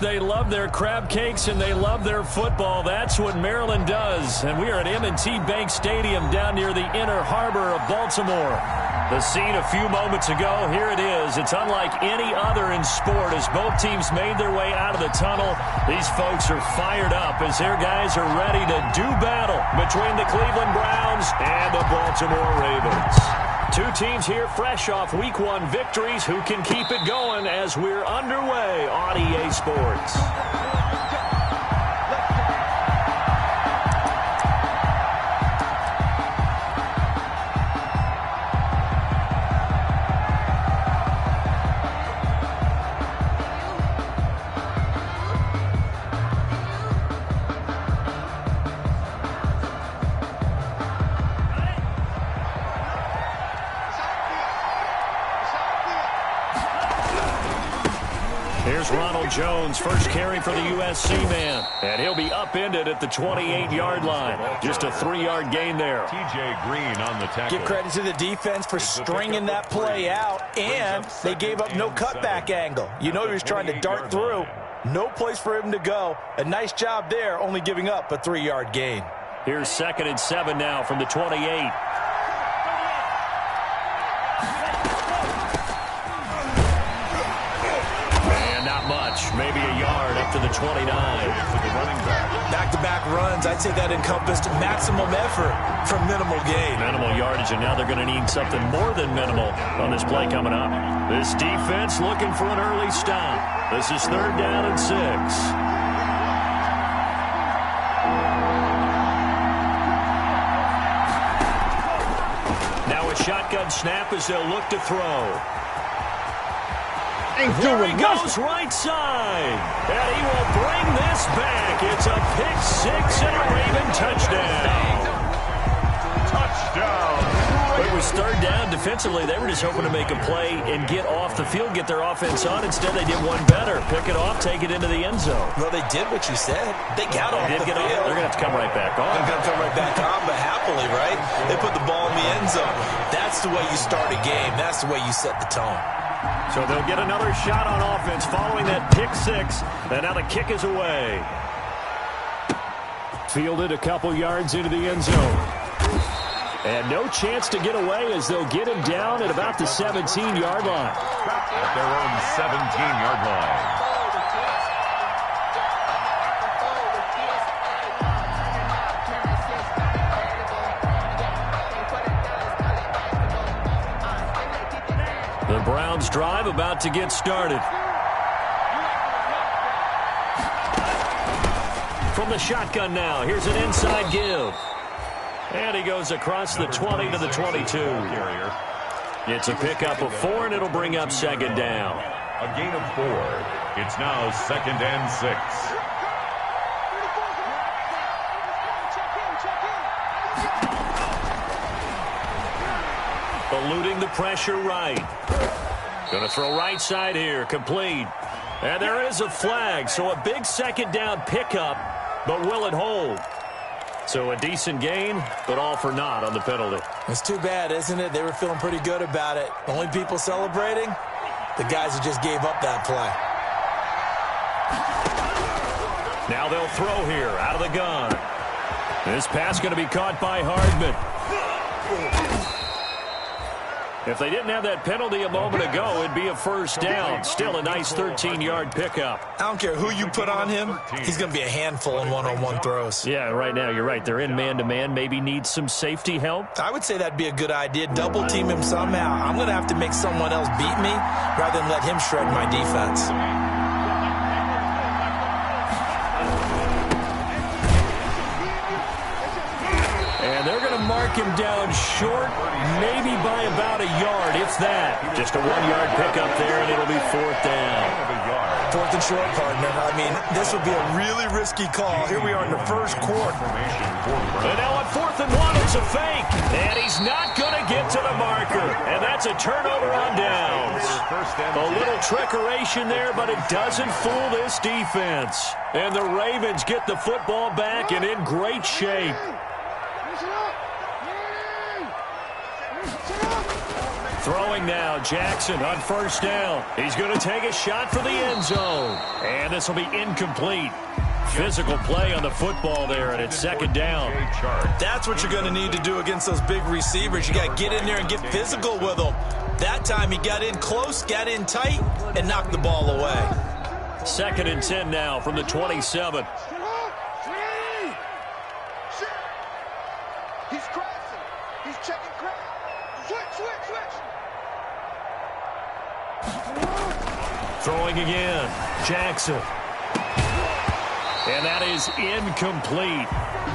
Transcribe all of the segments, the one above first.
They love their crab cakes and they love their football. That's what Maryland does. And we are at M&T Bank Stadium down near the Inner Harbor of Baltimore. The scene a few moments ago, here it is. It's unlike any other in sport as both teams made their way out of the tunnel. These folks are fired up as their guys are ready to do battle between the Cleveland Browns and the Baltimore Ravens. Two teams here fresh off Week 1 victories who can keep it going as we're underway on EA Sports. Here's Ronald Jones, first carry for the USC man. And he'll be upended at the 28-yard line. Just a 3-yard gain there. TJ Green on the tackle. Give credit to the defense for stringing that play out, and they gave up no cutback angle. You know he was trying to dart through. No place for him to go. A nice job there, only giving up a 3-yard gain. Here's 2nd and 7 now from the 28. Maybe a yard up to the 29. Back-to-back runs, I'd say that encompassed maximum effort for minimal gain. Minimal yardage, and now they're going to need something more than minimal on this play coming up. This defense looking for an early stop. This is 3rd down and 6. Now a shotgun snap as they'll look to throw. There he goes right side. And he will bring this back. It's a pick 6 and a Raven touchdown. Touchdown. It was 3rd down. Defensively, they were just hoping to make a play and get off the field, get their offense on. Instead, they did one better. Pick it off, take it into the end zone. Well, they did what you said. They got off the field. They're going to have to come right back on. They're going to come right back on, but happily, right? They put the ball in the end zone. That's the way you start a game. That's the way you set the tone. So they'll get another shot on offense following that pick 6. And now the kick is away. Fielded a couple yards into the end zone. And no chance to get away as they'll get him down at about the 17-yard line. At their own 17-yard line. The Browns drive about to get started. From the shotgun now, here's an inside give. And he goes across the 20 to the 22. It's a pickup of 4, and it'll bring up 2nd down. A gain of 4. It's now 2nd and 6. Eluding the pressure right. Going to throw right side here. Complete. And there is a flag. So a big 2nd down pickup. But will it hold? So a decent gain, but all for naught on the penalty. It's too bad, isn't it? They were feeling pretty good about it. Only people celebrating? The guys who just gave up that play. Now they'll throw here out of the gun. This pass going to be caught by Hardman. If they didn't have that penalty a moment ago, it'd be a 1st down. Still a nice 13-yard pickup. I don't care who you put on him. He's going to be a handful in one-on-one throws. Yeah, right now, you're right. They're in man-to-man. Maybe need some safety help. I would say that'd be a good idea. Double team him somehow. I'm going to have to make someone else beat me rather than let him shred my defense. And they're going to mark him down short, maybe by about a yard, if that. Just a 1-yard pickup there, and it'll be 4th down. 4th and short, partner. I mean, this would be a really risky call. Here we are in the 1st quarter. And now on 4th and 1, it's a fake. And he's not going to get to the marker. And that's a turnover on downs. A little trickeration there, but it doesn't fool this defense. And the Ravens get the football back and in great shape. Throwing now, Jackson on first down. He's going to take a shot for the end zone. And this will be incomplete. Physical play on the football there, and it's second down. That's what you're going to need to do against those big receivers. You got to get in there and get physical with them. That time he got in close, got in tight, and knocked the ball away. Second and 10 now from the 27. He's crossing. He's checking cross. Switch. Throwing again. Jackson. And that is incomplete.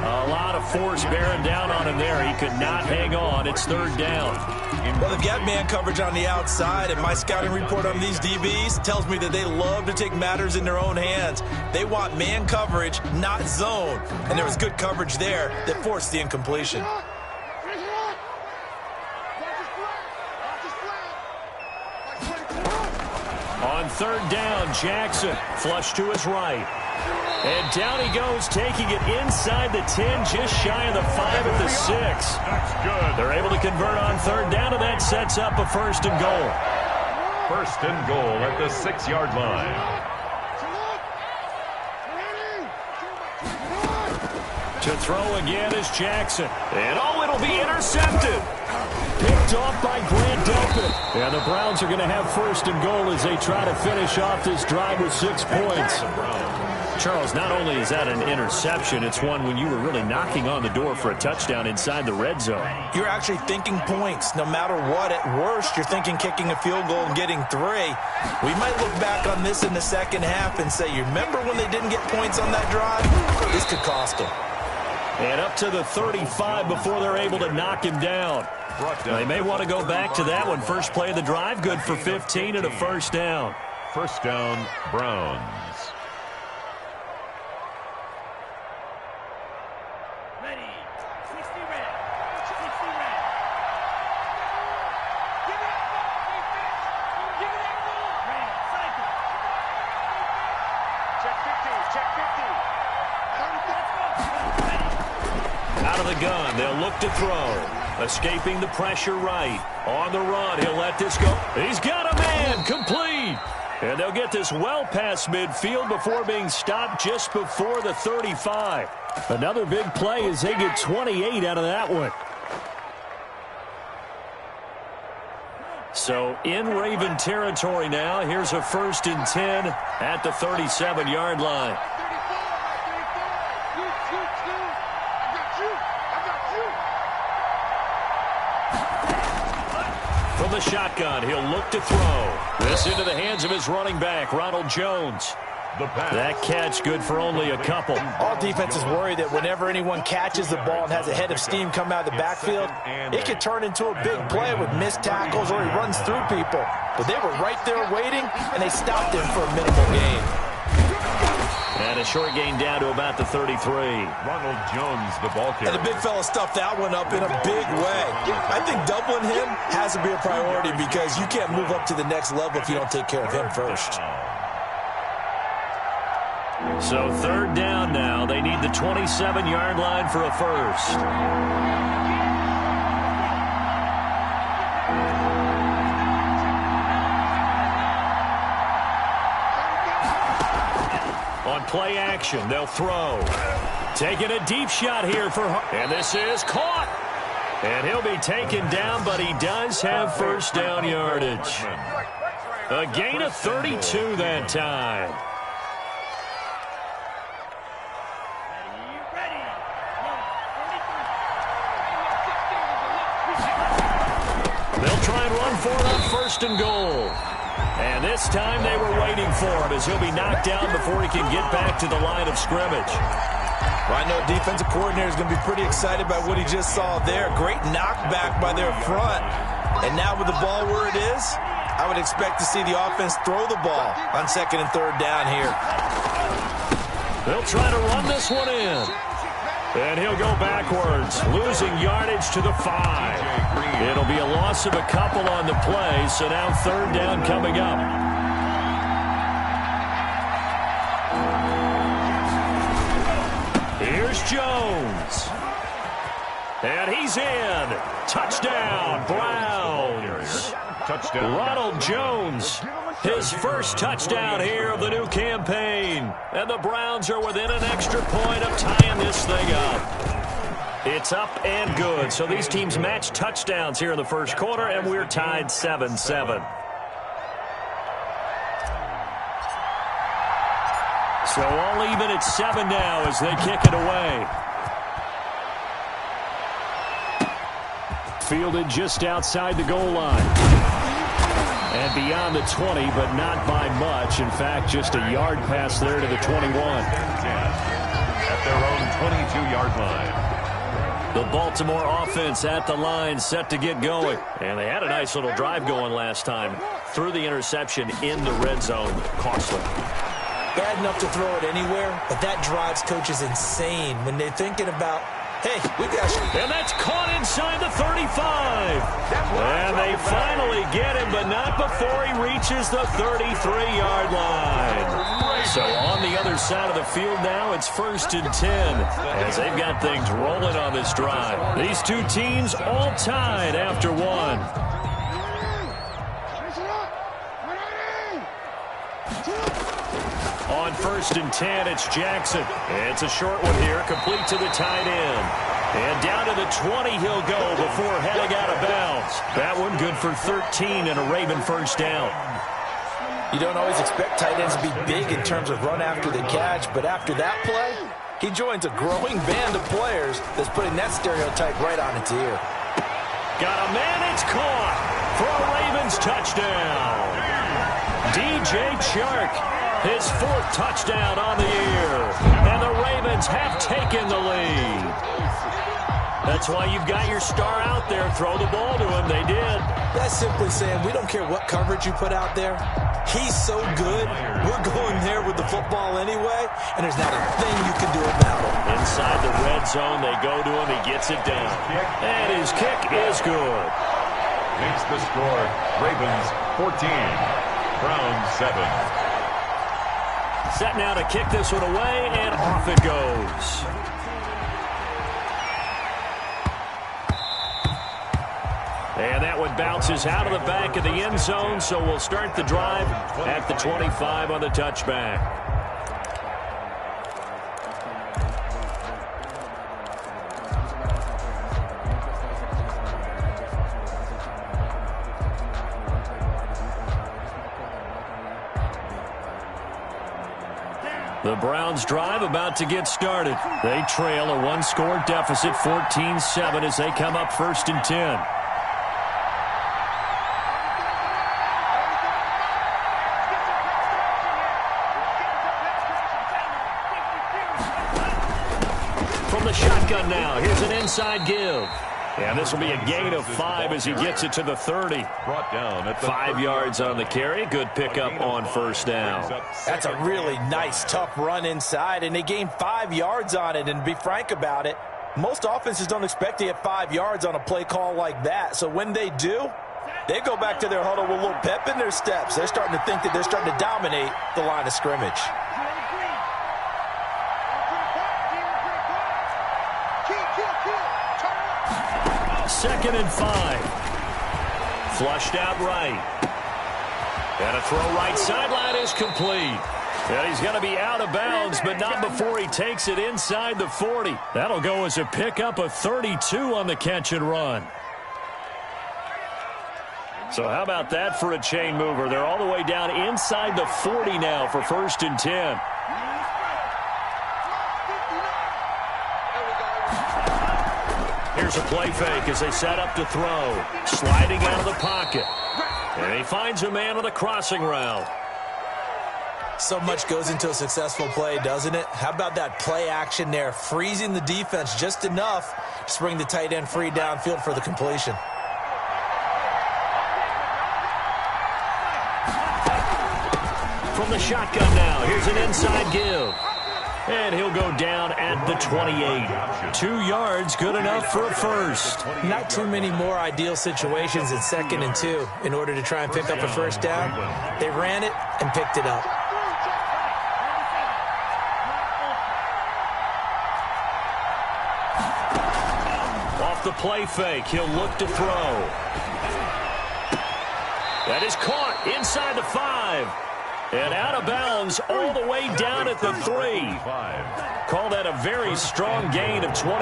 A lot of force bearing down on him there. He could not hang on. It's third down. Well, they've got man coverage on the outside, and my scouting report on these DBs tells me that they love to take matters in their own hands. They want man coverage, not zone. And there was good coverage there that forced the incompletion. On third down, Jackson flush to his right. And down he goes, taking it inside the 10, just shy of the 5 at the 6. That's good. They're able to convert on third down, and that sets up a first and goal. First and goal at the 6-yard line. To throw again is Jackson. And it'll be intercepted. Picked off by Grant Delpit. And the Browns are going to have first and goal as they try to finish off this drive with 6 points. Charles, not only is that an interception, it's one when you were really knocking on the door for a touchdown inside the red zone. You're actually thinking points. No matter what, at worst, you're thinking kicking a field goal and getting 3. We might look back on this in the second half and say, you remember when they didn't get points on that drive? This could cost them. And up to the 35 before they're able to knock him down. They may want to go back to that one. First play of the drive, good for 15 and a first down. First down, Browns. Out of the gun, they'll look to throw. Escaping the pressure right. On the run, he'll let this go. He's got a man, complete. And they'll get this well past midfield before being stopped just before the 35. Another big play as they get 28 out of that one. So in Raven territory now, here's a first and 10 at the 37-yard line. From the shotgun, he'll look to throw. This into the hands of his running back, Ronald Jones. That catch good for only a couple. All defenses worry that whenever anyone catches the ball and has a head of steam come out of the backfield, it could turn into a big play with missed tackles or he runs through people. But they were right there waiting, and they stopped him for a minimal gain. And a short gain down to about the 33. Ronald Jones, the ball carrier. And the big fella stuffed that one up in a big way. I think doubling him has to be a priority because you can't move up to the next level if you don't take care of him first. So third down now. They need the 27-yard line for a first. On play action, they'll throw. Taking a deep shot here for and this is caught. And he'll be taken down, but he does have first down yardage. A gain of 32 that time. They'll try and run for it on first and goal. And this time they were waiting for him as he'll be knocked down before he can get back to the line of scrimmage. Well, I know defensive coordinator is going to be pretty excited by what he just saw there. Great knockback by their front. And now with the ball where it is, I would expect to see the offense throw the ball on second and third down here. They'll try to run this one in. And he'll go backwards, losing yardage to the 5. It'll be a loss of a couple on the play, so now third down coming up. Here's Jones. And he's in. Touchdown, Browns. touchdown. Ronald Jones, his first touchdown here of the new campaign. And the Browns are within an extra point of tying this thing up. It's up and good. So these teams match touchdowns here in the first quarter, and we're tied 7-7. So all even at 7 now as they kick it away. Fielded just outside the goal line. And beyond the 20, but not by much. In fact, just a yard pass there to the 21. At their own 22-yard line. The Baltimore offense at the line, set to get going. And they had a nice little drive going last time. Threw the interception in the red zone. Costly. Bad enough to throw it anywhere, but that drives coaches insane when they're thinking about, hey, we got you. And that's caught inside the 35. And they finally get him, but not before he reaches the 33-yard line. So on the other side of the field now, it's 1st and 10 as they've got things rolling on this drive. These two teams all tied after one. On 1st and 10, it's Jackson. It's a short one here, complete to the tight end. And down to the 20 he'll go before heading out of bounds. That one good for 13 and a Raven first down. You don't always expect tight ends to be big in terms of run after the catch, but after that play, he joins a growing band of players that's putting that stereotype right on its ear. Got a man, it's caught for a Ravens touchdown. DJ Chark, his 4th touchdown on the year. And the Ravens have taken the lead. That's why you've got your star out there. Throw the ball to him. They did. That's simply saying we don't care what coverage you put out there. He's so good, we're going there with the football anyway, and there's not a thing you can do about it. Inside the red zone, they go to him. He gets it down. And his kick is good. Makes the score. Ravens 14. Browns 7. Set now to kick this one away, and off it goes. And that one bounces out of the back of the end zone, so we'll start the drive at the 25 on the touchback. The Browns drive about to get started. They trail a one-score deficit, 14-7, as they come up 1st and 10. From the shotgun now, here's an inside give. And this will be a gain of 5 as he gets it to the 30. Brought down at the 5 yards on the carry. Good pickup on first down. That's a really nice, tough run inside, and they gained 5 yards on it. And to be frank about it, most offenses don't expect to get 5 yards on a play call like that. So when they do, they go back to their huddle with a little pep in their steps. They're starting to think that they're starting to dominate the line of scrimmage. Second and 5. Flushed out right. And a throw right sideline is complete. And he's going to be out of bounds, but not before he takes it inside the 40. That'll go as a pickup of 32 on the catch and run. So how about that for a chain mover? They're all the way down inside the 40 now for 1st and 10. Here's a play fake as they set up to throw. Sliding out of the pocket. And he finds a man on the crossing route. So much goes into a successful play, doesn't it? How about that play action there? Freezing the defense just enough to bring the tight end free downfield for the completion. From the shotgun now, here's an inside give. And he'll go down at the 28. 2 yards, good enough for a first. Not too many more ideal situations in 2nd and 2 in order to try and pick up a first down. They ran it and picked it up. Off the play fake, he'll look to throw. That is caught inside the 5. And out of bounds all the way down at the 3. Call that a very strong gain of 24.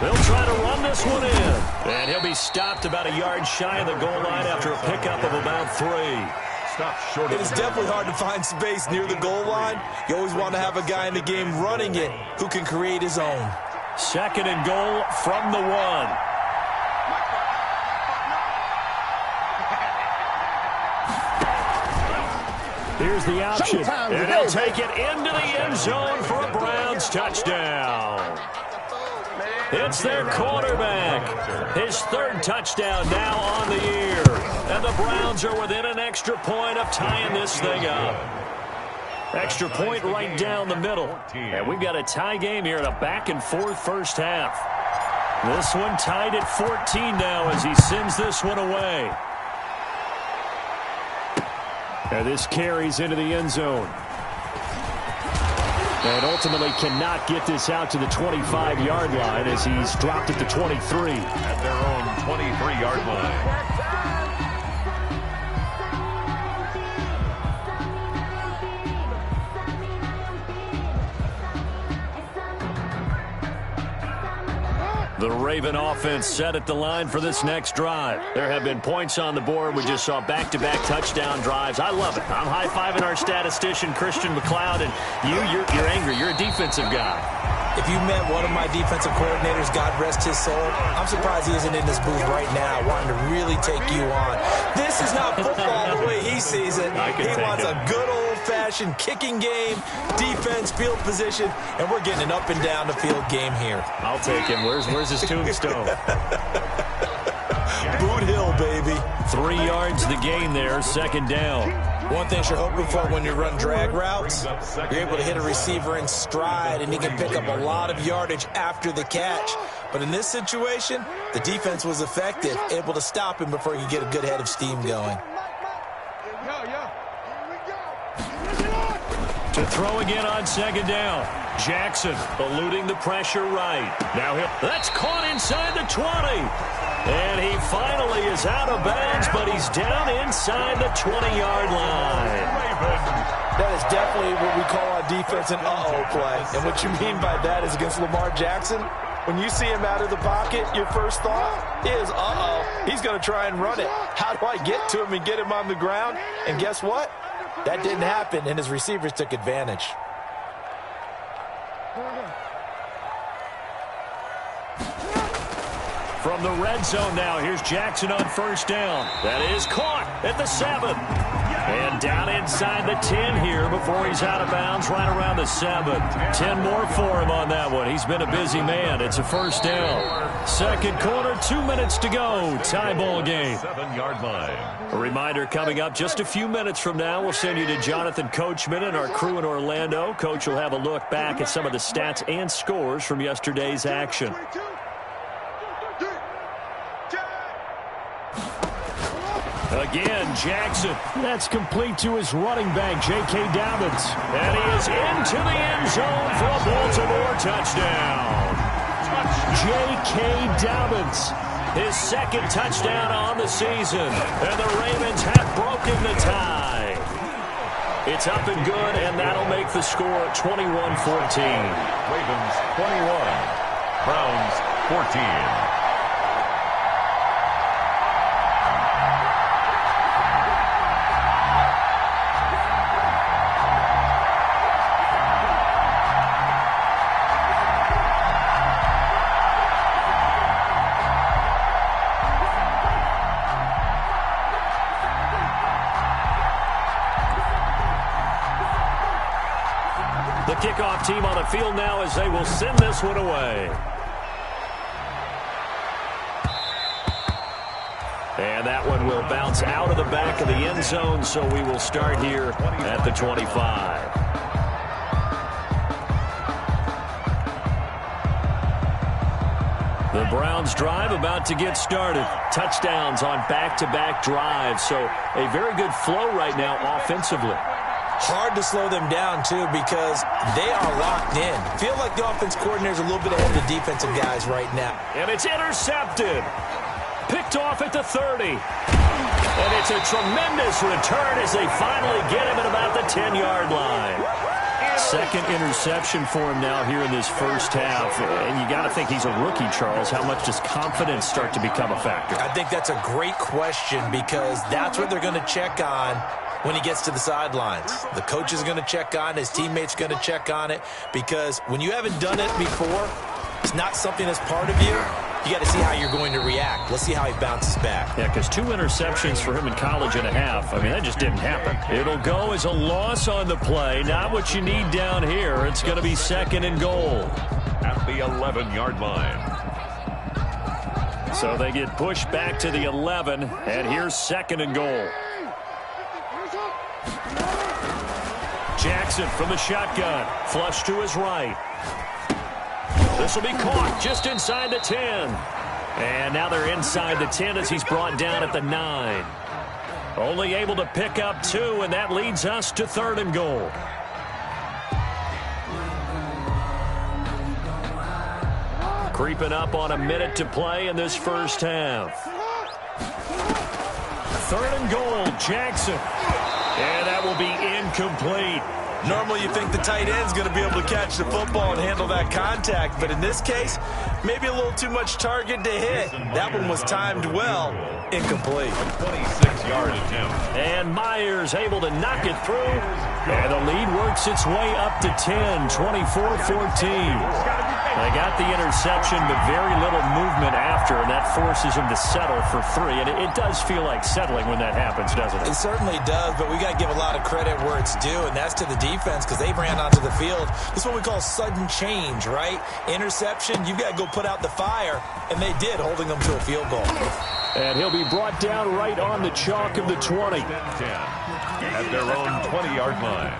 They'll try to run this one in. And he'll be stopped about a yard shy of the goal line after a pickup of about 3. It is definitely hard to find space near the goal line. You always want to have a guy in the game running it who can create his own. 2nd and goal from the 1. Here's the option, and he'll take it into the end zone for a Browns touchdown. It's their quarterback. His 3rd touchdown now on the year. And the Browns are within an extra point of tying this thing up. Extra point right down the middle. And we've got a tie game here in a back-and-forth first half. This one tied at 14 now as he sends this one away. And this carries into the end zone. And ultimately cannot get this out to the 25-yard line as he's dropped at the 23. At their own 23-yard line. The Raven offense set at the line for this next drive. There have been points on the board. We just saw back-to-back touchdown drives. I love it. I'm high-fiving our statistician, Christian McLeod, and you're angry. You're a defensive guy. If you met one of my defensive coordinators, God rest his soul, I'm surprised he isn't in this booth right now wanting to really take you on. This is not football the way he sees it. He wants a good old-fashioned kicking game, defense, field position, and we're getting an up-and-down-the-field game here. I'll take him. Where's his tombstone? Boot Hill, baby. 3 yards the gain there, 2nd down. One thing you're hoping for when you run drag routes, you're able to hit a receiver in stride, and he can pick up a lot of yardage after the catch. But in this situation, the defense was effective, able to stop him before he could get a good head of steam going. To throw again on 2nd down. Jackson eluding the pressure right. Now that's caught inside the 20. And he finally is out of bounds, but he's down inside the 20-yard line. That is definitely what we call on defense an uh-oh play. And what you mean by that is against Lamar Jackson, when you see him out of the pocket, your first thought is, uh-oh, he's going to try and run it. How do I get to him and get him on the ground? And guess what? That didn't happen, and his receivers took advantage. From the red zone now, here's Jackson on 1st down. That is caught at the 7. And down inside the 10 here before he's out of bounds right around the 7. 10 more for him on that one. He's been a busy man. It's a 1st down. 2nd quarter, 2 minutes to go. Tie ball game. 7-yard line. A reminder coming up just a few minutes from now. We'll send you to Jonathan Coachman and our crew in Orlando. Coach will have a look back at some of the stats and scores from yesterday's action. Again, Jackson. That's complete to his running back, J.K. Dobbins. And he is into the end zone for a Baltimore touchdown. J.K. Dobbins, his 2nd touchdown on the season. And the Ravens have broken the tie. It's up and good, and that'll make the score 21-14. Ravens 21, Browns 14. The kickoff team on the field now as they will send this one away. And that one will bounce out of the back of the end zone, so we will start here at the 25. The Browns drive about to get started. Touchdowns on back-to-back drives, so a very good flow right now offensively. Hard to slow them down, too, because they are locked in. Feel like the offense coordinator is a little bit ahead of the defensive guys right now. And it's intercepted. Picked off at the 30. And it's a tremendous return as they finally get him at about the 10-yard line. Second interception for him now here in this first half. And you got to think he's a rookie, Charles. How much does confidence start to become a factor? I think that's a great question because that's what they're going to check on when he gets to the sidelines. The coach is going to check on it. His teammates going to check on it because when you haven't done it before, it's not something that's part of you. You got to see how you're going to react. Let's see how he bounces back. Yeah, because 2 interceptions for him in college and a half. I mean, that just didn't happen. It'll go as a loss on the play. Not what you need down here. It's going to be second and goal. At the 11-yard line. So they get pushed back to the 11, and here's second and goal. Jackson from the shotgun. Flush to his right. This will be caught just inside the 10. And now they're inside the 10 as he's brought down at the 9. Only able to pick up 2, and that leads us to third and goal. Creeping up on a minute to play in this first half. Third and goal, Jackson. And that will be incomplete. Normally you think the tight end's going to be able to catch the football and handle that contact, but in this case, maybe a little too much target to hit. That one was timed well. Incomplete. 26-yard attempt. And Myers able to knock it through. And the lead works its way up to 10, 24-14. They got the interception, but very little movement after, and that forces him to settle for 3. And it does feel like settling when that happens, doesn't it? It certainly does, but we got to give a lot of credit where it's due, and that's to the defense because they ran onto the field. This is what we call sudden change, right? Interception, you've got to go put out the fire, and they did, holding them to a field goal. And he'll be brought down right on the chalk of the 20. 10 at their own 20-yard line.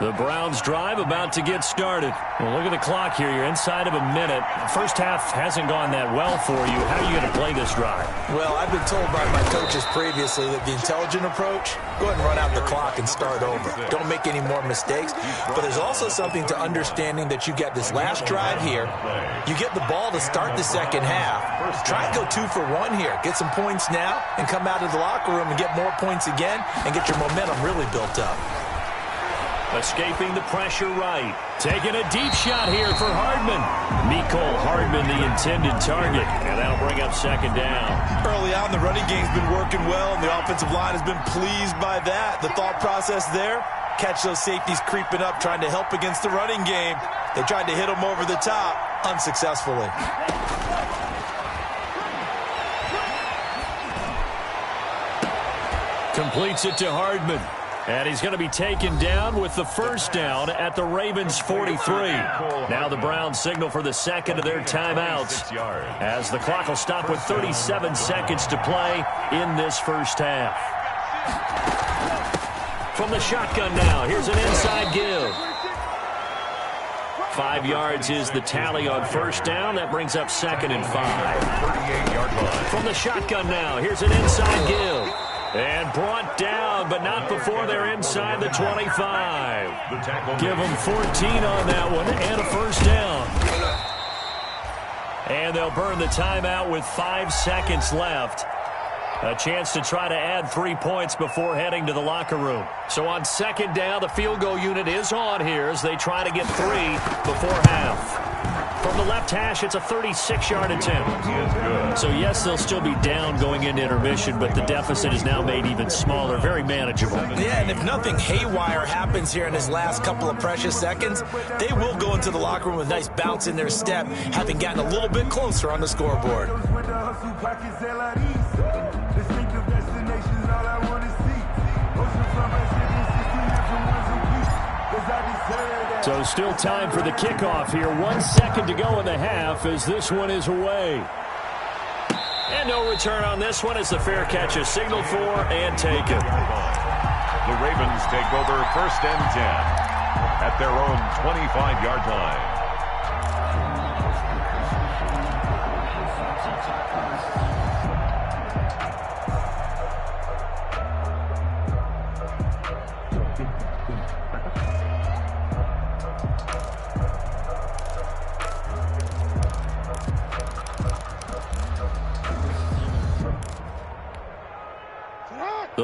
The Browns drive about to get started. Well, look at the clock here. You're inside of a minute. First half hasn't gone that well for you. How are you going to play this drive? Well, I've been told by my coaches previously that the intelligent approach, go ahead and run out the clock and start over. Don't make any more mistakes. But there's also something to understanding that you get this last drive here. You get the ball to start the second half. Try and go 2 for 1 here. Get some points now and come out of the locker room and get more points again and get your momentum really built up. Escaping the pressure right. Taking a deep shot here for Hardman. Mecole Hardman, the intended target. And that'll bring up second down. Early on, the running game's been working well, and the offensive line has been pleased by that. The thought process there, catch those safeties creeping up, trying to help against the running game. They tried to hit them over the top, unsuccessfully. Completes it to Hardman. And he's going to be taken down with the first down at the Ravens' 43. Now the Browns signal for the second of their timeouts as the clock will stop with 37 seconds to play in this first half. From the shotgun now, here's an inside give. 5 yards is the tally on first down. That brings up second and 5. 38-yard line. From the shotgun now, here's an inside give. And brought down, but not before they're inside the 25. Give them 14 on that one and a first down. And they'll burn the timeout with 5 seconds left. A chance to try to add 3 points before heading to the locker room. So on second down, the field goal unit is on here as they try to get 3 before half. From the left hash, it's a 36-yard attempt. So, yes, they'll still be down going into intermission, but the deficit is now made even smaller, very manageable. Yeah, and if nothing haywire happens here in his last couple of precious seconds, they will go into the locker room with a nice bounce in their step, having gotten a little bit closer on the scoreboard. So still time for the kickoff here. 1 second to go in the half as this one is away. And no return on this one as the fair catch is signaled for and taken. The Ravens take over first and 10 at their own 25-yard line.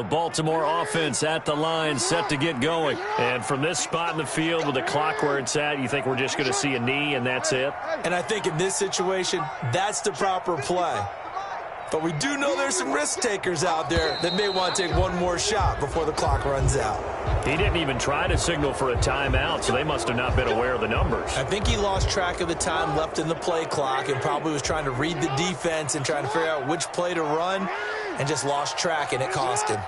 The Baltimore offense at the line, set to get going. And from this spot in the field with the clock where it's at, you think we're just going to see a knee and that's it? And I think in this situation, that's the proper play. But we do know there's some risk takers out there that may want to take one more shot before the clock runs out. He didn't even try to signal for a timeout, so they must have not been aware of the numbers. I think he lost track of the time left in the play clock and probably was trying to read the defense and trying to figure out which play to run and just lost track, and it cost him.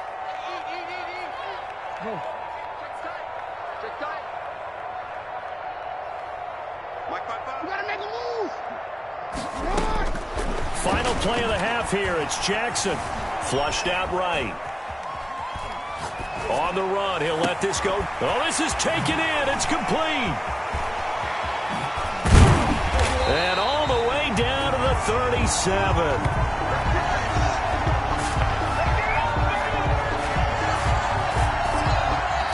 Final play of the half here. It's Jackson. Flushed out right. On the run. He'll let this go. Oh, this is taken in. It's complete. And all the way down to the 37.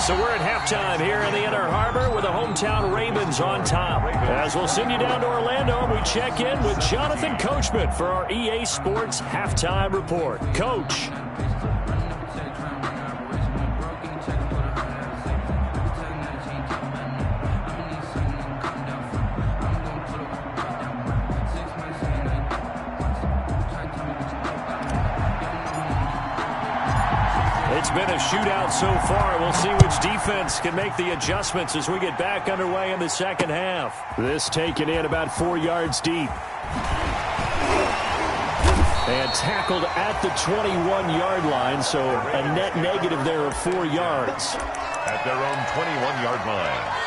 So we're at halftime here in the Inner Harbor with the hometown Ravens on top. As we'll send you down to Orlando, we check in with Jonathan Coachman for our EA Sports Halftime Report. Coach. It's been a shootout so far. We'll see which defense can make the adjustments as we get back underway in the second half. This taken in about 4 yards deep. And tackled at the 21-yard line, so a net negative there of 4 yards. At their own 21-yard line.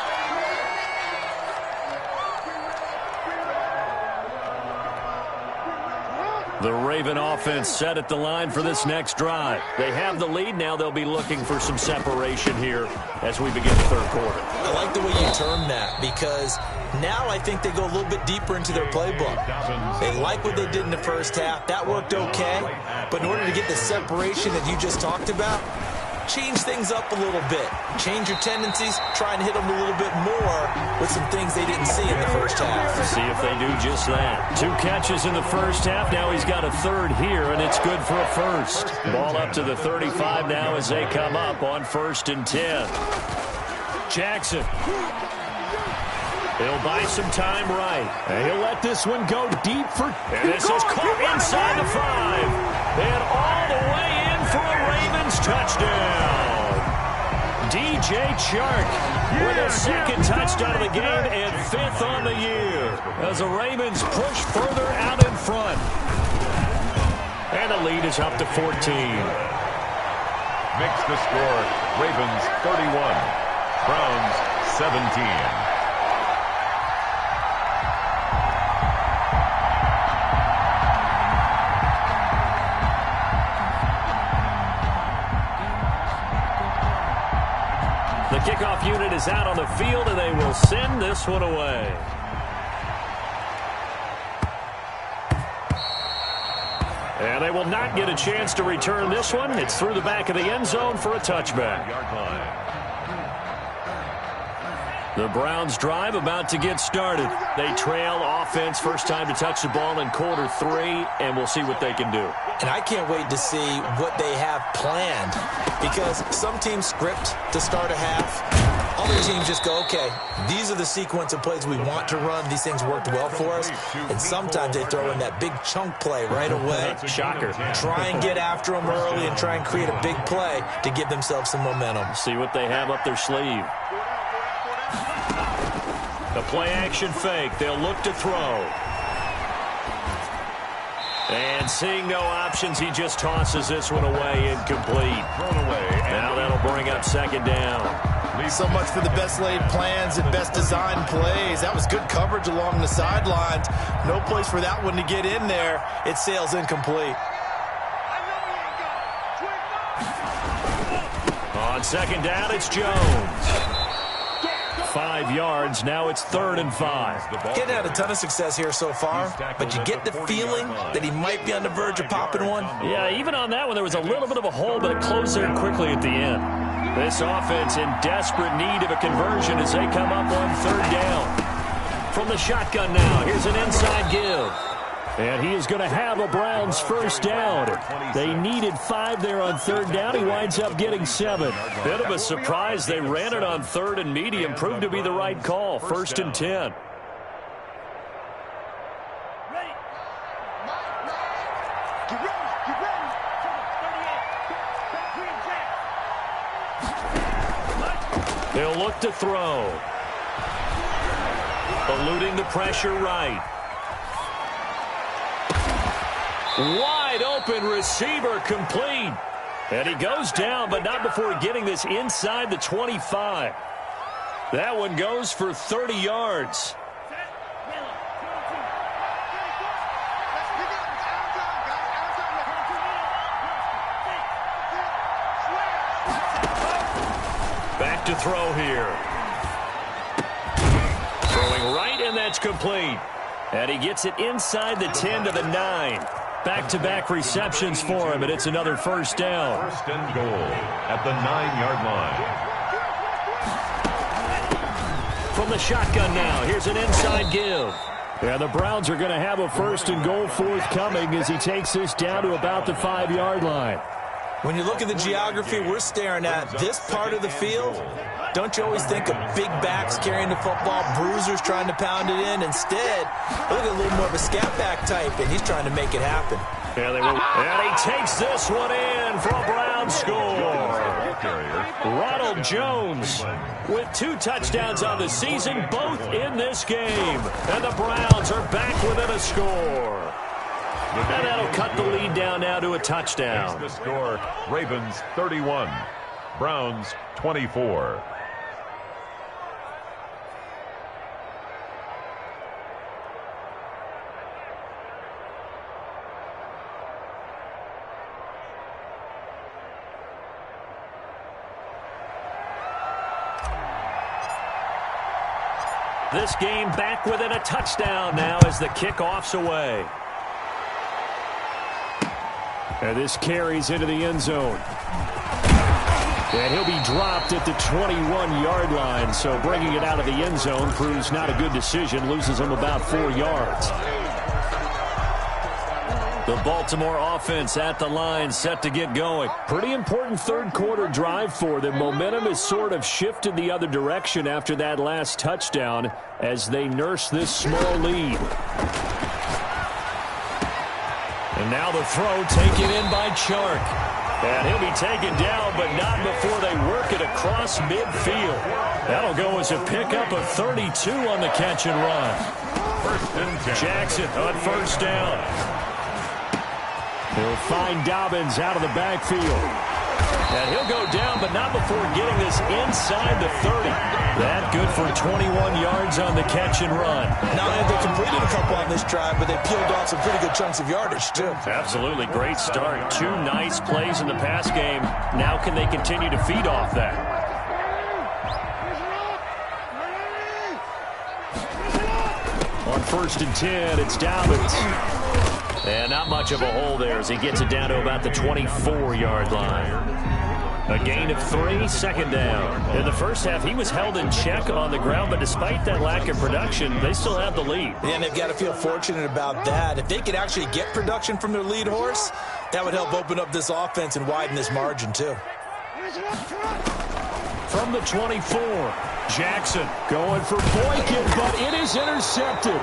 The Raven offense set at the line for this next drive. They have the lead. Now they'll be looking for some separation here as we begin the third quarter. I like the way you term that because now I think they go a little bit deeper into their playbook. They like what they did in the first half. That worked okay. But in order to get the separation that you just talked about, change things up a little bit. Change your tendencies. Try and hit them a little bit more with some things they didn't see in the first half. See if they do just that. 2 catches in the first half. Now he's got a third here, and it's good for a first. Ball up to the 35 now as they come up on 1st and 10. Jackson. He'll buy some time right. And he'll let this one go deep for... And this is caught inside the 5. And all the way in for a Ravens touchdown. DJ Chark with a second touchdown of the game and 5th on the year as the Ravens push further out in front. And the lead is up to 14. Makes the score Ravens 31, Browns 17. The kickoff unit is out on the field, and they will send this one away. And they will not get a chance to return this one. It's through the back of the end zone for a touchback. The Browns drive about to get started. They trail offense, first time to touch the ball in quarter 3, and we'll see what they can do. And I can't wait to see what they have planned because some teams script to start a half. Other teams just go, okay, these are the sequence of plays we want to run. These things worked well for us. And sometimes they throw in that big chunk play right away. Shocker. Try and get after them early and try and create a big play to give themselves some momentum. See what they have up their sleeve. The play-action fake. They'll look to throw. And seeing no options, he just tosses this one away, incomplete. Thrown away. Now that'll bring up 2nd down. So much for the best laid plans and best designed plays. That was good coverage along the sidelines. No place for that one to get in there. It sails incomplete. On 2nd down, it's Jones. 5 yards. Now it's 3rd and 5. Getting had a ton of success here so far, but you get the feeling that he might be on the verge of popping one. Yeah, even on that one, there was a little bit of a hole, but it closed there quickly at the end. This offense in desperate need of a conversion as they come up on 3rd down. From the shotgun now, here's an inside give. And he is going to have a Browns first down. They needed 5 there on third down. He winds up getting 7. Bit of a surprise. They ran it on third and medium. Proved to be the right call. First and 10. They'll look to throw. Eluding the pressure right. Wide open receiver complete. And he goes down, but not before getting this inside the 25. That one goes for 30 yards. Back to throw here. Throwing right, and that's complete. And he gets it inside the 10 to the 9. Back-to-back receptions for him, and it's another first down. First and goal at the 9-yard line. From the shotgun now, here's an inside give. Yeah, the Browns are going to have a first and goal forthcoming as he takes this down to about the 5-yard line. When you look at the geography we're staring at, this part of the field, don't you always think of big backs carrying the football, bruisers trying to pound it in? Instead, look at a little more of a scat back type, and he's trying to make it happen. Yeah, and he takes this one in for a Browns score. Ronald Jones with 2 touchdowns on the season, both in this game. And the Browns are back within a score. And that'll cut the lead down now to a touchdown. The score, Ravens 31, Browns 24. This game back within a touchdown now as the kickoff's away. And this carries into the end zone. And he'll be dropped at the 21-yard line. So bringing it out of the end zone proves not a good decision. Loses him about 4 yards. The Baltimore offense at the line, set to get going. Pretty important third-quarter drive for them. Momentum has sort of shifted the other direction after that last touchdown as they nurse this small lead. And now the throw taken in by Chark. And he'll be taken down, but not before they work it across midfield. That'll go as a pickup of 32 on the catch and run. Jackson on first down. He'll find Dobbins out of the backfield. And he'll go down, but not before getting this inside the 30. That good for 21 yards on the catch and run. Not only have they completed a couple on this drive, but they peeled off some pretty good chunks of yardage, too. Absolutely great start. 2 nice plays in the pass game. Now can they continue to feed off that? On first and 10, it's Dobbins. And not much of a hole there as he gets it down to about the 24-yard line. A gain of 3, second down. In the first half, he was held in check on the ground, but despite that lack of production, they still have the lead. And they've got to feel fortunate about that. If they could actually get production from their lead horse, that would help open up this offense and widen this margin, too. From the 24, Jackson going for Boykin, but it is intercepted.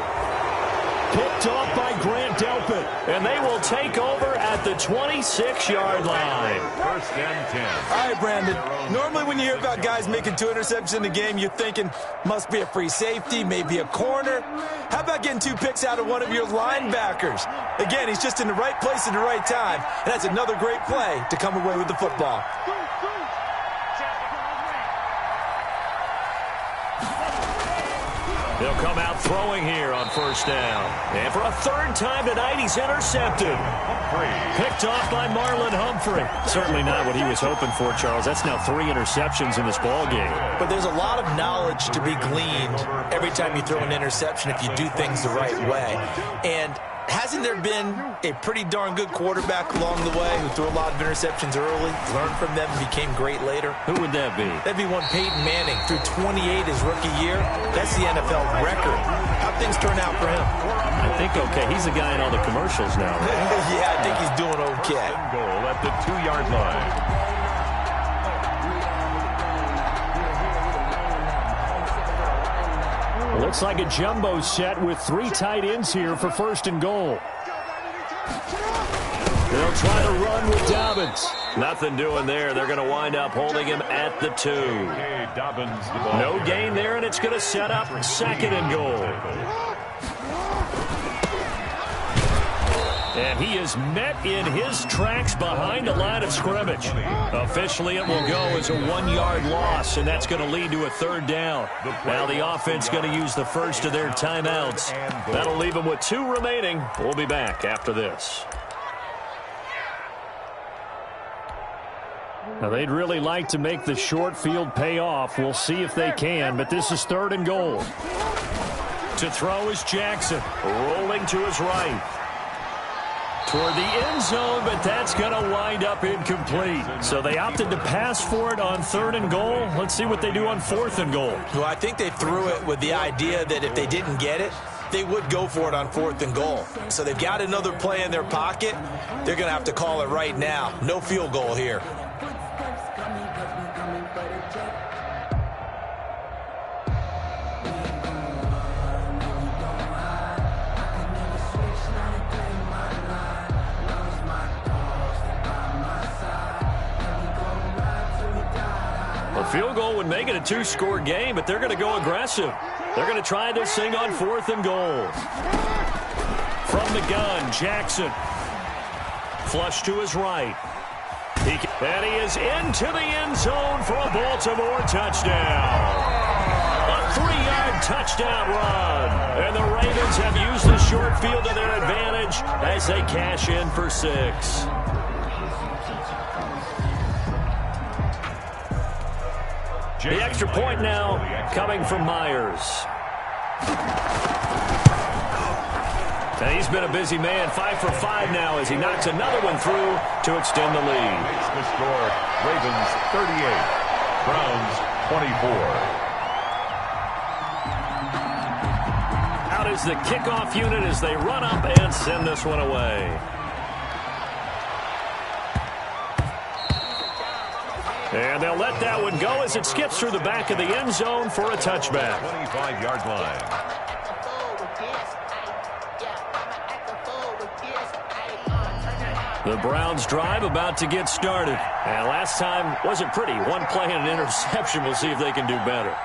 Picked off by Grant Delpit, and they will take over at the 26-yard line. First and 10. All right, Brandon. Normally when you hear about guys making 2 interceptions in the game, you're thinking must be a free safety, maybe a corner. How about getting 2 picks out of one of your linebackers? Again, he's just in the right place at the right time, and that's another great play to come away with the football. They'll come out throwing here on first down. And for a 3rd time tonight, he's intercepted. Picked off by Marlon Humphrey. Certainly not what he was hoping for, Charles. That's now 3 interceptions in this ball game. But there's a lot of knowledge to be gleaned every time you throw an interception if you do things the right way. And hasn't there been a pretty darn good quarterback along the way who threw a lot of interceptions early, learned from them, and became great later? Who would that be? That'd be one Peyton Manning. Threw 28 his rookie year. That's the NFL record. How'd things turn out for him? I think okay. He's the guy in all the commercials now, right? Yeah, I think he's doing okay. Goal at the 2-yard line. Looks like a jumbo set with 3 tight ends here for 1st and goal. They'll try to run with Dobbins. Nothing doing there. They're going to wind up holding him at the 2. No gain there, and it's going to set up 2nd and goal. And he is met in his tracks behind the line of scrimmage. Officially, it will go as a 1-yard loss, and that's going to lead to a 3rd down. Now the offense going to use the first of their timeouts. That'll leave them with 2 remaining. We'll be back after this. Now, they'd really like to make the short field pay off. We'll see if they can, but this is 3rd and goal. To throw is Jackson, rolling to his right. Toward the end zone, but that's going to wind up incomplete. So they opted to pass for it on 3rd and goal. Let's see what they do on 4th and goal. Well, I think they threw it with the idea that if they didn't get it, they would go for it on 4th and goal. So they've got another play in their pocket. They're going to have to call it right now. No field goal here. A field goal would make it a 2-score game, but they're going to go aggressive. They're going to try this thing on 4th and goal. From the gun, Jackson. Flush to his right. And he is into the end zone for a Baltimore touchdown. A 3-yard touchdown run. And the Ravens have used the short field to their advantage as they cash in for 6. The extra point now coming from Myers. And he's been a busy man, 5 for 5 now as he knocks another one through to extend the lead. Makes the score, Ravens 38, Browns 24. Out is the kickoff unit as they run up and send this one away. And they'll let that one go as it skips through the back of the end zone for a touchback. 25-yard line. The Browns drive about to get started. And last time wasn't pretty. One play and an interception. We'll see if they can do better.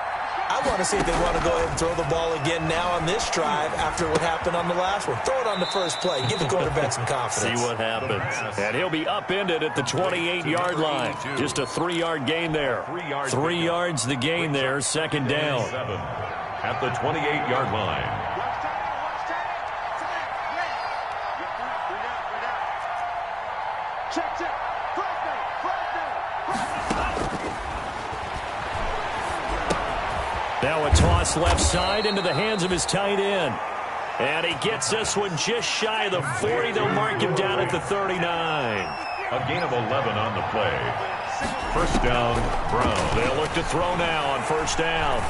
I want to see if they want to go ahead and throw the ball again now on this drive after what happened on the last one. Throw it on the first play. Give the quarterback some confidence. See what happens. And he'll be upended at the 28-yard line. Just a 3-yard gain there. 3 yards the gain there. 2nd down. At the 28-yard line. Now a toss left side into the hands of his tight end. And he gets this one just shy of the 40. They'll mark him down at the 39. A gain of 11 on the play. 1st down, Browns. They'll look to throw now on 1st down.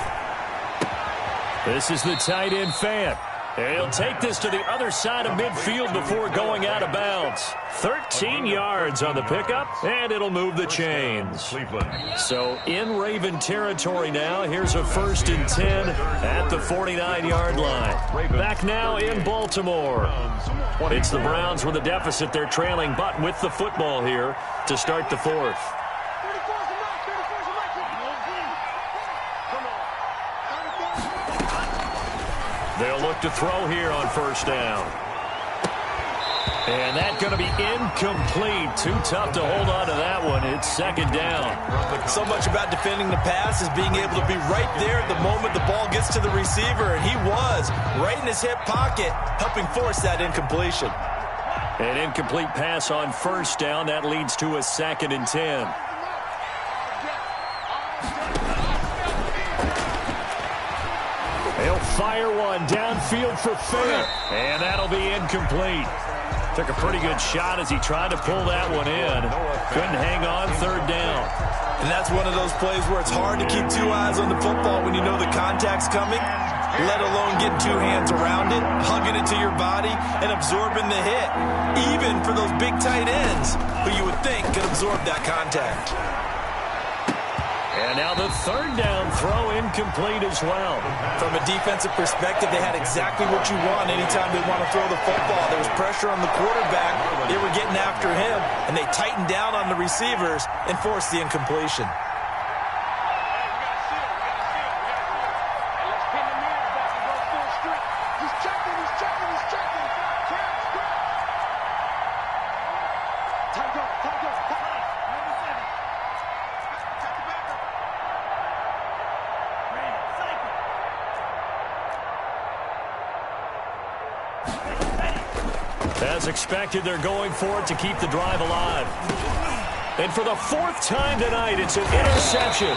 This is the tight end Fant. And he'll take this to the other side of midfield before going out of bounds. 13 yards on the pickup, and it'll move the chains. So in Raven territory now, here's a 1st and 10 at the 49-yard line. Back now in Baltimore. It's the Browns with a deficit. They're trailing, but with the football here to start the 4th. They'll look to throw here on 1st down. And that's going to be incomplete. Too tough to hold on to that one. It's 2nd down. So much about defending the pass is being able to be right there at the moment the ball gets to the receiver. And he was right in his hip pocket, helping force that incompletion. An incomplete pass on 1st down. That leads to a 2nd and 10. He'll fire one downfield for Fant. And that'll be incomplete. Took a pretty good shot as he tried to pull that one in. Couldn't hang on 3rd down. And that's one of those plays where it's hard to keep 2 eyes on the football when you know the contact's coming. let alone getting two hands around it, hugging it to your body, and absorbing the hit, even for those big tight ends who you would think could absorb that contact. And now the third down throw incomplete as well. From a defensive perspective, they had exactly what you want anytime they want to throw the football. There was pressure on the quarterback. They were getting after him, and they tightened down on the receivers and forced the incompletion. As expected, they're going for it to keep the drive alive. And for the fourth time tonight, it's an interception.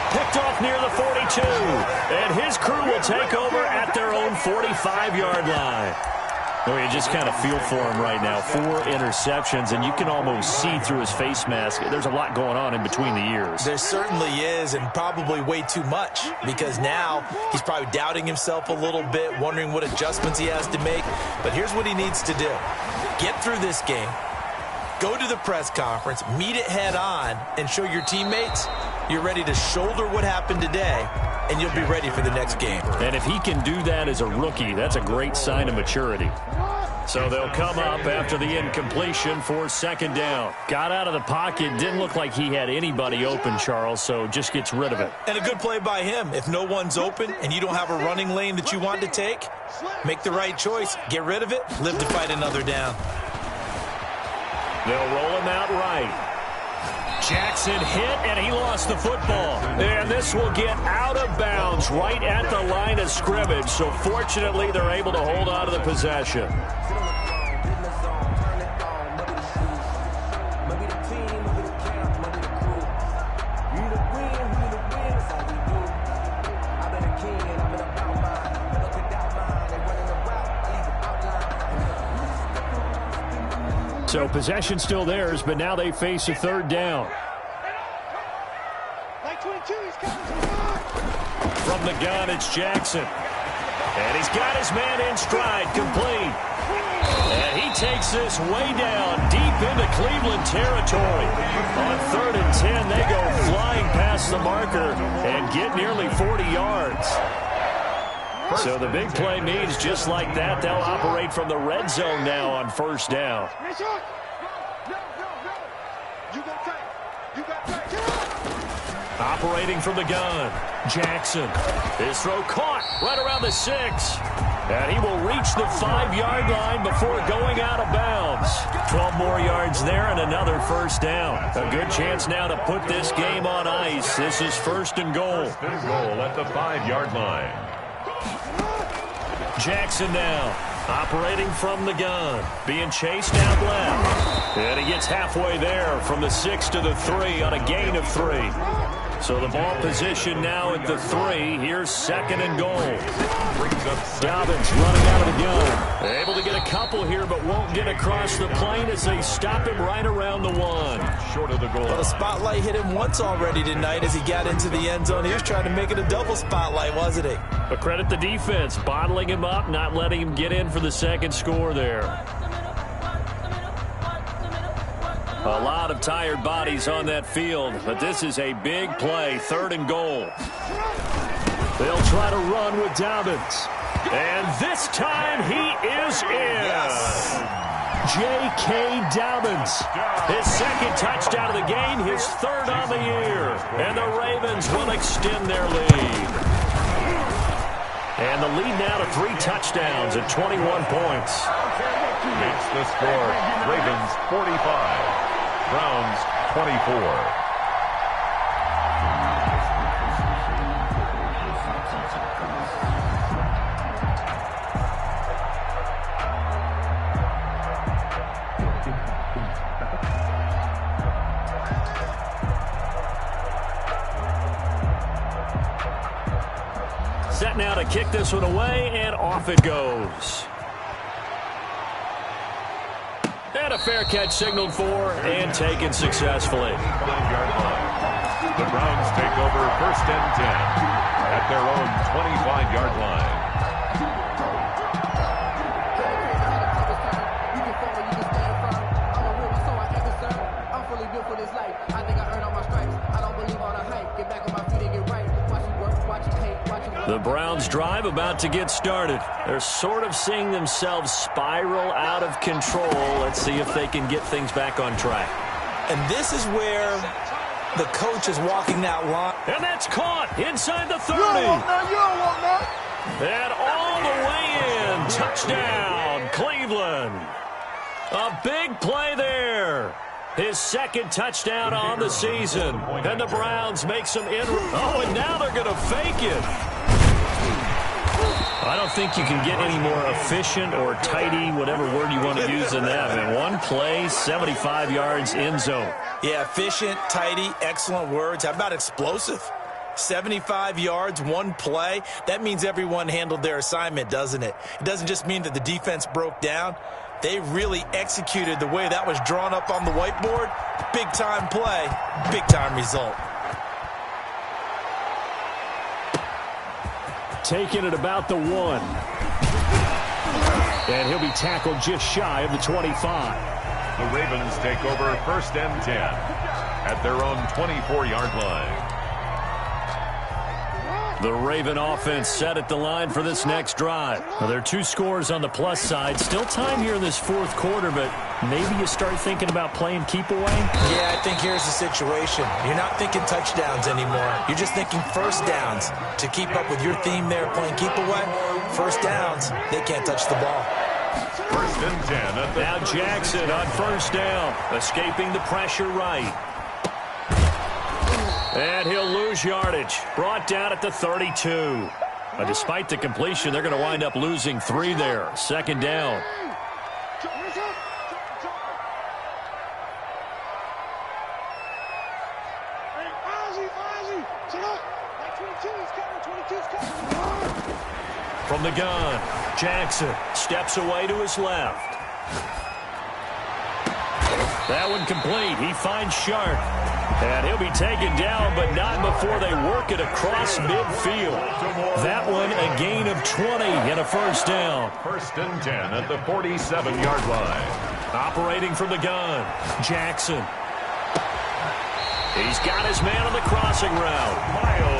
Picked off near the 42. And his crew will take over at their own 45-yard line. Oh, you just kind of feel for him right now. 4 interceptions, and you can almost see through his face mask. There's a lot going on in between the ears. There certainly is, and probably way too much, because now he's probably doubting himself a little bit, wondering what adjustments he has to make. But here's what he needs to do. Get through this game, go to the press conference, meet it head on, and show your teammates you're ready to shoulder what happened today, and you'll be ready for the next game. And if he can do that as a rookie, that's a great sign of maturity. So they'll come up after the incompletion for second down. Got out of the pocket, didn't look like he had anybody open, Charles, so just gets rid of it. And a good play by him. If no one's open and you don't have a running lane that you want to take, make the right choice. Get rid of it, live to fight another down. They'll roll him out right. Jackson hit, and he lost the football. And this will get out of bounds right at the line of scrimmage. So fortunately, they're able to hold on to the possession. So possession still theirs, but now they face a third down. From the gun, it's Jackson. And he's got his man in stride, complete. And he takes this way down, deep into Cleveland territory. On 3rd and 10, they go flying past the marker and get nearly 40 yards. So the big play means just like that, they'll operate from the red zone now on first down. Operating from the gun, Jackson. His throw caught right around the 6. And he will reach the 5-yard line before going out of bounds. 12 more yards there and another first down. A good chance now to put this game on ice. This is first and goal. First and goal at the 5-yard line. Jackson now, operating from the gun, being chased out left. And he gets halfway there from the 6 to the 3 on a gain of 3. So the ball position now at the 3. Here's second and goal. Dobbins running out of the gun. Able to get a couple here, but won't get across the plane as they stop him right around the 1. Short of the goal. Well, the spotlight hit him once already tonight as he got into the end zone. He was trying to make it a double spotlight, wasn't he? But credit the defense, bottling him up, not letting him get in for the second score there. A lot of tired bodies on that field, but this is a big play, 3rd and goal. They'll try to run with Dobbins. And this time he is in. Yes. J.K. Dobbins. His second touchdown of the game, his 3rd on the year. And the Ravens will extend their lead. And the lead now to 3 touchdowns at 21 points. Makes the score. Ravens 45. Browns 24. Set now to kick this one away, and off it goes. And a fair catch signaled for and taken successfully. 5-yard line. The Browns take over first first and 10 at their own 25-yard line. The Browns drive about to get started. They're sort of seeing themselves spiral out of control. Let's see if they can get things back on track. And this is where the coach is walking that line. And that's caught inside the 30. You don't want that. You don't want that. And all the way in. Touchdown, Cleveland. A big play there. His second touchdown on the season. And the Browns make some Oh, and now they're going to fake it. I don't think you can get any more efficient or tidy, whatever word you want to use in that. I mean, one play, 75 yards, end zone. Yeah, efficient, tidy, excellent words. How about explosive? 75 yards, one play. That means everyone handled their assignment, doesn't it? It doesn't just mean that the defense broke down. They really executed the way that was drawn up on the whiteboard. Big-time play, big-time result. Taking it about the 1. And he'll be tackled just shy of the 25. The Ravens take over first and 10 at their own 24-yard line. The Raven offense set at the line for this next drive. Well, there are 2 scores on the plus side. Still time here in this fourth quarter, but maybe you start thinking about playing keep away? Yeah, I think here's the situation. You're not thinking touchdowns anymore. You're just thinking first downs. To keep up with your theme there, playing keep away, first downs, they can't touch the ball. First and 10 at the now Jackson on first down, escaping the pressure right. And he'll lose yardage. Brought down at the 32. Despite the completion, they're going to wind up losing 3 there. Second down. From the gun, Jackson steps away to his left. That one complete. He finds Sharp. And he'll be taken down, but not before they work it across midfield. That one, a gain of 20 and a first down. First and 10 at the 47-yard line. Operating from the gun, Jackson. He's got his man on the crossing route.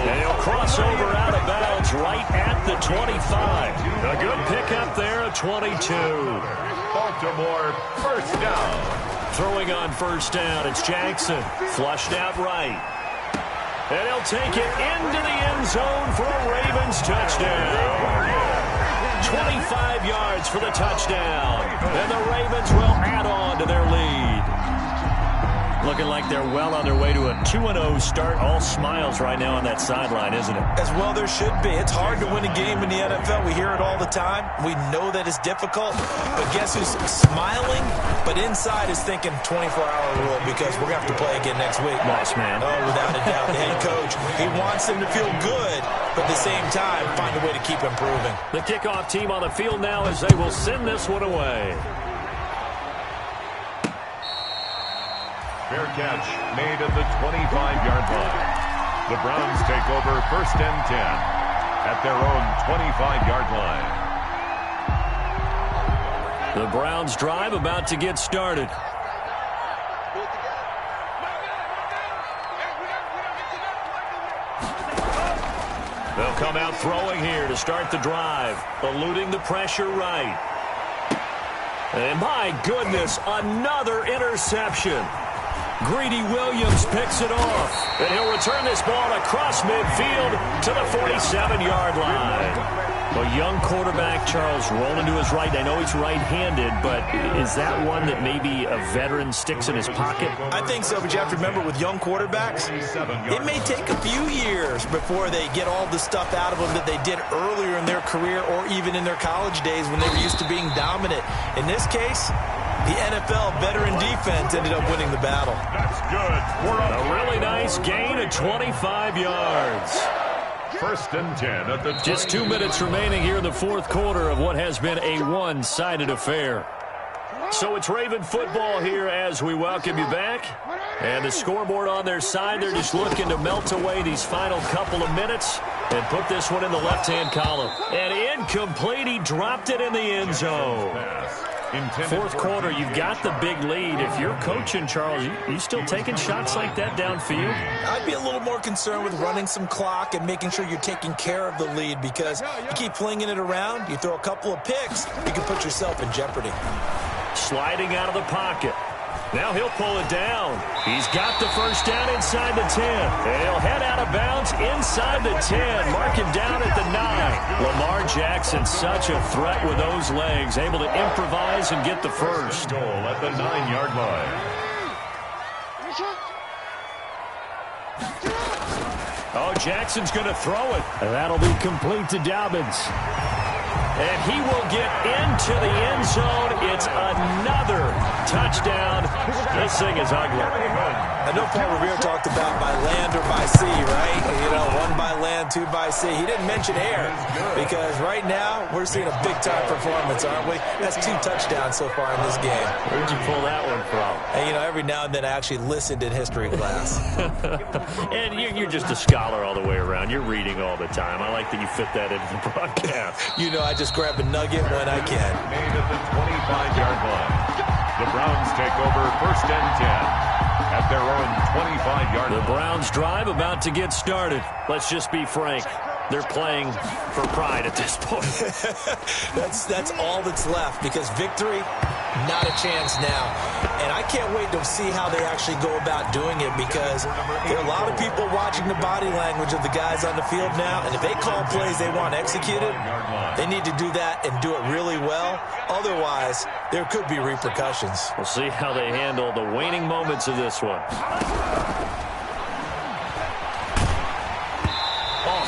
And he'll cross over out of bounds right at the 25. A good pickup there at 22. Baltimore first down. Throwing on first down, it's Jackson. Flushed out right. And he'll take it into the end zone for a Ravens touchdown. 25 yards for the touchdown. And the Ravens will add on to their lead. Looking like they're well on their way to a 2-0 start. All smiles right now on that sideline, isn't it? As well there should be. It's hard to win a game in the NFL. We hear it all the time. We know that it's difficult. But guess who's smiling? But inside is thinking 24-hour rule because we're going to have to play again next week. Boss man. Oh, without a doubt. The head coach, he wants them to feel good, but at the same time, find a way to keep improving. The kickoff team on the field now as they will send this one away. Fair catch made at the 25-yard line. The Browns take over first and 10 at their own 25-yard line. The Browns drive about to get started. They'll come out throwing here to start the drive, eluding the pressure right. And my goodness, another interception. Greedy Williams picks it off. And he'll return this ball across midfield to the 47-yard line. A young quarterback, Charles, rolling to his right. I know he's right-handed, but is that one that maybe a veteran sticks in his pocket? I think so, but you have to remember with young quarterbacks, it may take a few years before they get all the stuff out of them that they did earlier in their career or even in their college days when they were used to being dominant. In this case, the NFL veteran defense ended up winning the battle. That's good. A really nice gain of 25 yards. First and 10 at the Just 2 minutes remaining here in the fourth quarter of what has been a one-sided affair. So it's Raven football here as we welcome you back. And the scoreboard on their side, they're just looking to melt away these final couple of minutes and put this one in the left-hand column. And incomplete, he dropped it in the end zone. Fourth quarter, you've got the big lead. If you're coaching, Charles, you still taking shots like that downfield? I'd be a little more concerned with running some clock and making sure you're taking care of the lead, because you keep flinging it around, you throw a couple of picks, you can put yourself in jeopardy. Sliding out of the pocket. Now he'll pull it down. He's got the first down inside the 10. And he'll head out of bounds inside the 10. Mark him down at the 9. Lamar Jackson, such a threat with those legs. Able to improvise and get the first. Goal at the 9-yard line. Oh, Jackson's going to throw it. And that'll be complete to Dobbins. And he will get into the end zone. It's another touchdown. This thing is ugly. I know Paul Revere talked about by land or by sea, right? You know, one by land, two by sea. He didn't mention air, because right now we're seeing a big-time performance, aren't we? That's 2 touchdowns so far in this game. Where'd you pull that one from? And, you know, every now and then I actually listened in history class. And you're just a scholar all the way around. You're reading all the time. I like that you fit that into the broadcast. You know, I just grab a nugget when I can. Made at the 25-yard line. The Browns take over first and 10 at their own 25-yard line. The Browns drive about to get started. Let's just be frank. They're playing for pride at this point. That's all that's left, because victory, not a chance now. And I can't wait to see how they actually go about doing it, because there are a lot of people watching the body language of the guys on the field now, and if they call plays they want executed, they need to do that and do it really well. Otherwise, there could be repercussions. We'll see how they handle the waning moments of this one.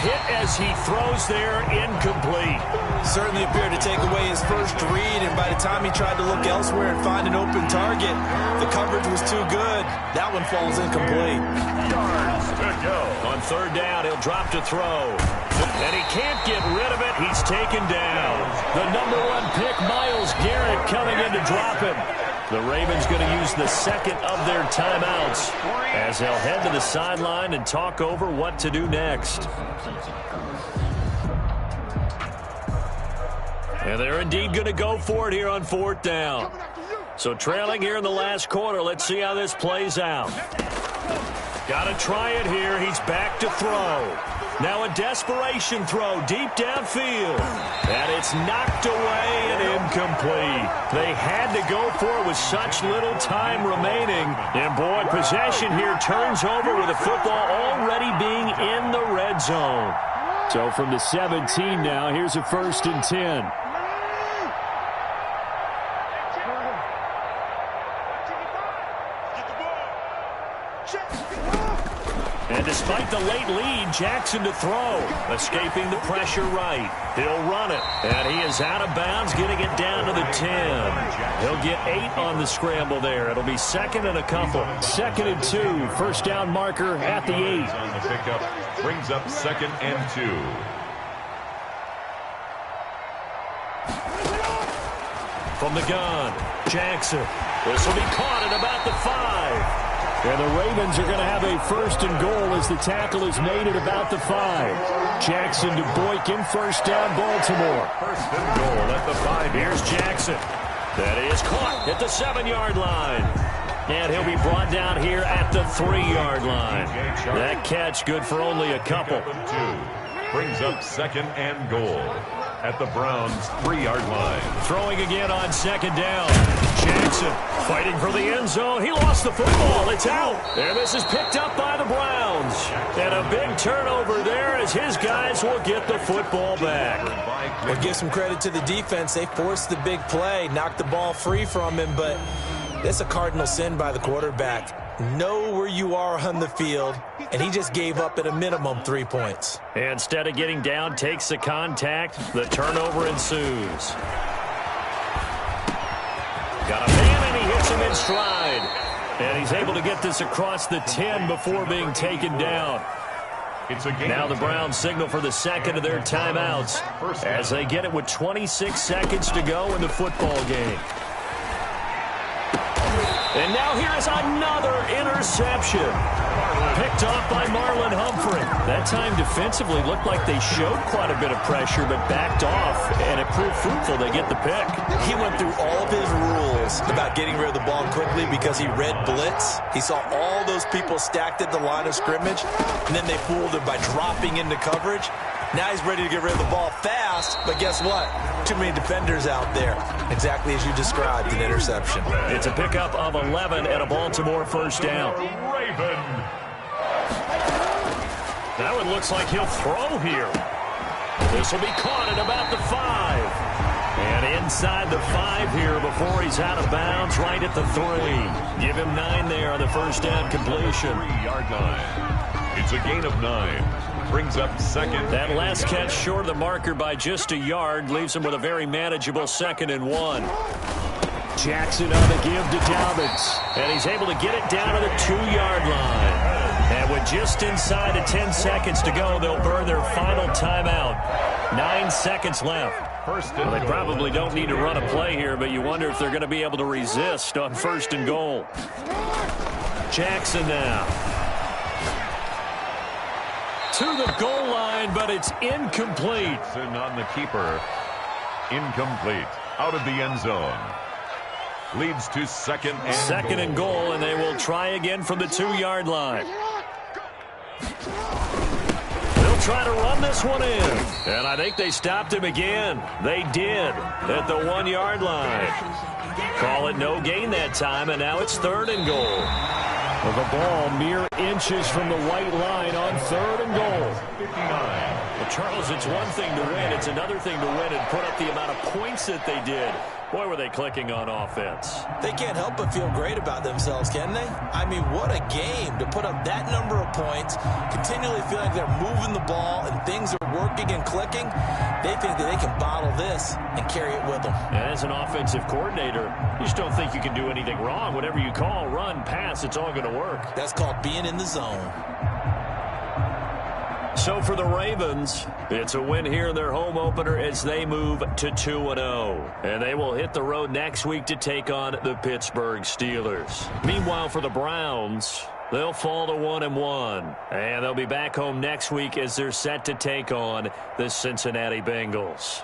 Hit as he throws there, incomplete. Certainly appeared to take away his first read, and by the time he tried to look elsewhere and find an open target, the coverage was too good. That one falls incomplete. Yards to go. On third down, he'll drop to throw. And he can't get rid of it. He's taken down. The number 1 pick, Myles Garrett, coming in to drop him. The Ravens going to use the second of their timeouts as they'll head to the sideline and talk over what to do next. And they're indeed going to go for it here on fourth down. So trailing here in the last quarter, let's see how this plays out. Got to try it here. He's back to throw. Now a desperation throw deep downfield. And it's knocked away and incomplete. They had to go for it with such little time remaining. And boy, possession here turns over with the football already being in the red zone. So from the 17 now, here's a first and 10. And despite the late lead, Jackson to throw. Escaping the pressure right. He'll run it. And he is out of bounds, getting it down to the 10. He'll get 8 on the scramble there. It'll be second and a couple. 2nd and 2. First down marker at the 8. On the pickup, brings up 2nd and 2. From the gun, Jackson. This will be caught at about the 5. And the Ravens are going to have a first and goal as the tackle is made at about the 5. Jackson to Boykin, first down, Baltimore. First and goal at the 5. Here's Jackson. That is caught at the 7-yard line. And he'll be brought down here at the 3-yard line. That catch good for only a couple. 2 brings up 2nd and goal at the Browns' 3-yard line. Throwing again on 2nd down. Jackson fighting for the end zone. He lost the football. It's out. And this is picked up by the Browns. And a big turnover there as his guys will get the football back. Well, give some credit to the defense. They forced the big play, knocked the ball free from him, but that's a cardinal sin by the quarterback. Know where you are on the field, and he just gave up at a minimum 3 points. Instead of getting down, takes the contact. The turnover ensues. Got a man, and he hits him in stride. And he's able to get this across the 10 before being taken down. Now the Browns signal for the second of their timeouts as they get it with 26 seconds to go in the football game. And now here is another interception. Picked off by Marlon Humphrey. That time defensively looked like they showed quite a bit of pressure but backed off, and it proved fruitful. They get the pick. He went through all of his rules about getting rid of the ball quickly because he read blitz. He saw all those people stacked at the line of scrimmage, and then they fooled him by dropping into coverage. Now he's ready to get rid of the ball fast, but guess what? Too many defenders out there. Exactly as you described, an interception. It's a pickup of 11 and a Baltimore first down. Raven. That one looks like he'll throw here. This will be caught at about the 5. And inside the 5 here before he's out of bounds, right at the 3. Give him 9 there on the first down completion. 3-yard line. It's a gain of 9. Brings up second. That last catch short of the marker by just a yard leaves him with a very manageable 2nd and 1. Jackson on the give to Dobbins. And he's able to get it down to the 2-yard line. And with just inside of 10 seconds to go, they'll burn their final timeout. 9 seconds left. Well, they probably don't need to run a play here, but you wonder if they're going to be able to resist on 1st and goal. Jackson now. To the goal line, but it's incomplete. On the keeper. Incomplete. Out of the end zone. Leads to second and goal, and they will try again from the 2-yard line. They'll try to run this one in. And I think they stopped him again. They did at the 1-yard line. Call it no gain that time, and now it's 3rd and goal. Well, the ball mere inches from the white line on 3rd and goal. 59. Well, Charles, it's one thing to win. It's another thing to win and put up the amount of points that they did. Boy, were they clicking on offense. They can't help but feel great about themselves, can they? I mean, what a game to put up that number of points, continually feeling like they're moving the ball and things are working and clicking. They think that they can bottle this and carry it with them. And as an offensive coordinator, you just don't think you can do anything wrong. Whatever you call, run, pass, it's all going to work. That's called being in the zone. So for the Ravens, it's a win here in their home opener as they move to 2-0. And they will hit the road next week to take on the Pittsburgh Steelers. Meanwhile, for the Browns, they'll fall to 1-1. And they'll be back home next week as they're set to take on the Cincinnati Bengals.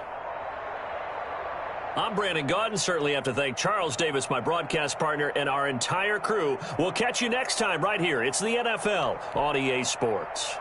I'm Brandon Gaudin. Certainly have to thank Charles Davis, my broadcast partner, and our entire crew. We'll catch you next time right here. It's the NFL on EA Sports.